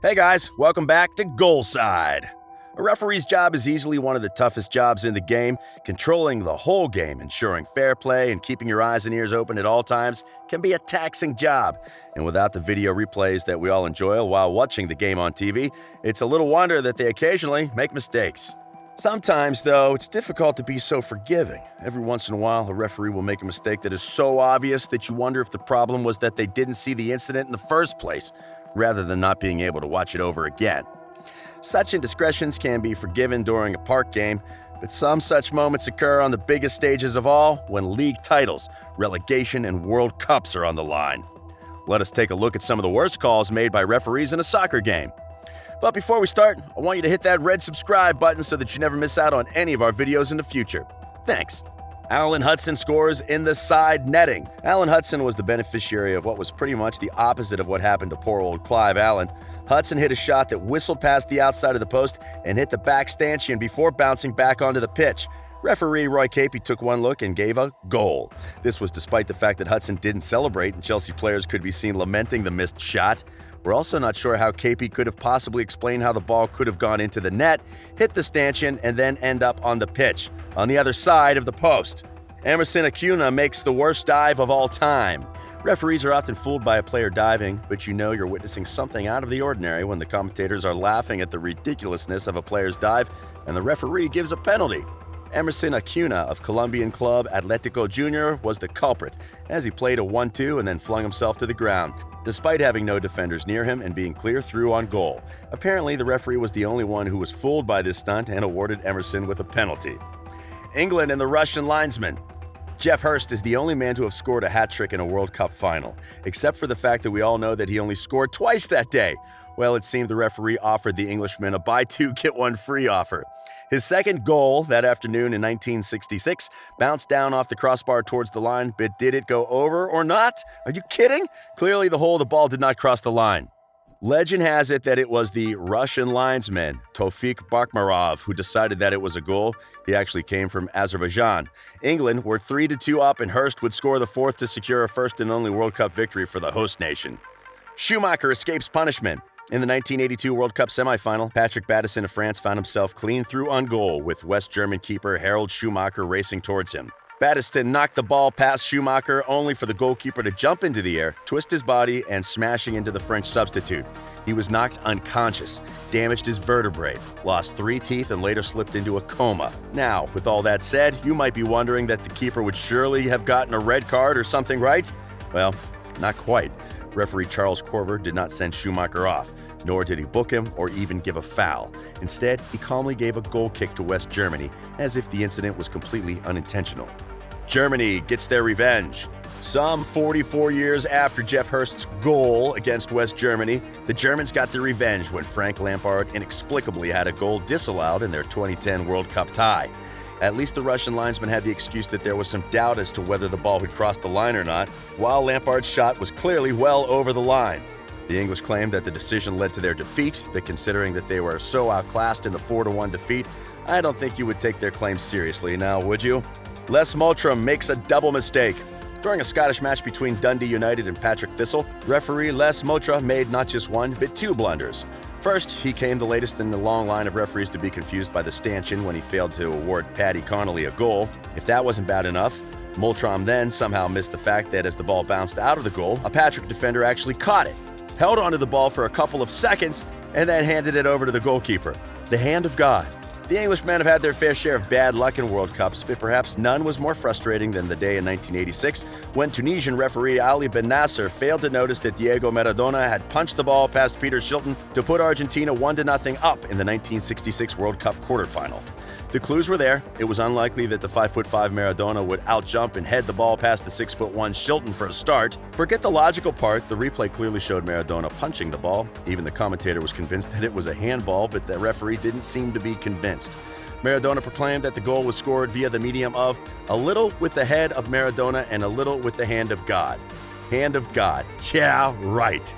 Hey guys, welcome back to Goal Side. A referee's job is easily one of the toughest jobs in the game. Controlling the whole game, ensuring fair play, and keeping your eyes and ears open at all times can be a taxing job. And without the video replays that we all enjoy while watching the game on TV, it's a little wonder that they occasionally make mistakes. Sometimes, though, it's difficult to be so forgiving. Every once in a while, a referee will make a mistake that is so obvious that you wonder if the problem was that they didn't see the incident in the first place, rather than not being able to watch it over again. Such indiscretions can be forgiven during a park game, but some such moments occur on the biggest stages of all, when league titles, relegation, and World Cups are on the line. Let us take a look at some of the worst calls made by referees in a soccer game. But before we start, I want you to hit that red subscribe button so that you never miss out on any of our videos in the future. Thanks. Alan Hudson scores in the side netting. Alan Hudson was the beneficiary of what was pretty much the opposite of what happened to poor old Clive Allen. Hudson hit a shot that whistled past the outside of the post and hit the back stanchion before bouncing back onto the pitch. Referee Roy Capey took one look and gave a goal. This was despite the fact that Hudson didn't celebrate and Chelsea players could be seen lamenting the missed shot. We're also not sure how Capey could have possibly explained how the ball could have gone into the net, hit the stanchion, and then end up on the pitch, on the other side of the post. Emerson Acuna makes the worst dive of all time. Referees are often fooled by a player diving, but you know you're witnessing something out of the ordinary when the commentators are laughing at the ridiculousness of a player's dive and the referee gives a penalty. Emerson Acuna of Colombian club Atletico Jr. was the culprit, as he played a 1-2 and then flung himself to the ground, despite having no defenders near him and being clear through on goal. Apparently, the referee was the only one who was fooled by this stunt and awarded Emerson with a penalty. England and the Russian linesman. Geoff Hurst is the only man to have scored a hat-trick in a World Cup final, except for the fact that we all know that he only scored twice that day. Well, it seemed the referee offered the Englishman a buy two, get one free offer. His second goal that afternoon in 1966 bounced down off the crossbar towards the line, but did it go over or not? Are you kidding? Clearly the hole of the ball did not cross the line. Legend has it that it was the Russian linesman, Tofik Barkmarov, who decided that it was a goal. He actually came from Azerbaijan. England were 3-2 up and Hurst would score the fourth to secure a first and only World Cup victory for the host nation. Schumacher escapes punishment. In the 1982 World Cup semifinal, Patrick Baddison of France found himself clean through on goal with West German keeper Harald Schumacher racing towards him. Baddison knocked the ball past Schumacher only for the goalkeeper to jump into the air, twist his body, and smashing into the French substitute. He was knocked unconscious, damaged his vertebrae, lost 3 teeth, and later slipped into a coma. Now, with all that said, you might be wondering that the keeper would surely have gotten a red card or something, right? Well, not quite. Referee Charles Corver did not send Schumacher off, nor did he book him or even give a foul. Instead, he calmly gave a goal kick to West Germany, as if the incident was completely unintentional. Germany gets their revenge. Some 44 years after Geoff Hurst's goal against West Germany, the Germans got their revenge when Frank Lampard inexplicably had a goal disallowed in their 2010 World Cup tie. At least the Russian linesman had the excuse that there was some doubt as to whether the ball had crossed the line or not, while Lampard's shot was clearly well over the line. The English claimed that the decision led to their defeat, but considering that they were so outclassed in the 4-1 defeat, I don't think you would take their claims seriously now, would you? Les Moultrie makes a double mistake. During a Scottish match between Dundee United and Patrick Thistle, referee Les Moultrie made not just one, but 2 blunders. First, he came the latest in the long line of referees to be confused by the stanchion when he failed to award Paddy Connolly a goal. If that wasn't bad enough, Moultrie then somehow missed the fact that as the ball bounced out of the goal, a Patrick defender actually caught it, held onto the ball for a couple of seconds, and then handed it over to the goalkeeper. The hand of God. The Englishmen have had their fair share of bad luck in World Cups, but perhaps none was more frustrating than the day in 1986 when Tunisian referee Ali Ben Nasser failed to notice that Diego Maradona had punched the ball past Peter Shilton to put Argentina 1-0 up in the 1966 World Cup quarterfinal. The clues were there. It was unlikely that the 5'5" Maradona would outjump and head the ball past the 6'1" Shilton for a start. Forget the logical part, the replay clearly showed Maradona punching the ball. Even the commentator was convinced that it was a handball, but the referee didn't seem to be convinced. Maradona proclaimed that the goal was scored via the medium of a little with the head of Maradona and a little with the hand of God. Hand of God. Yeah, right.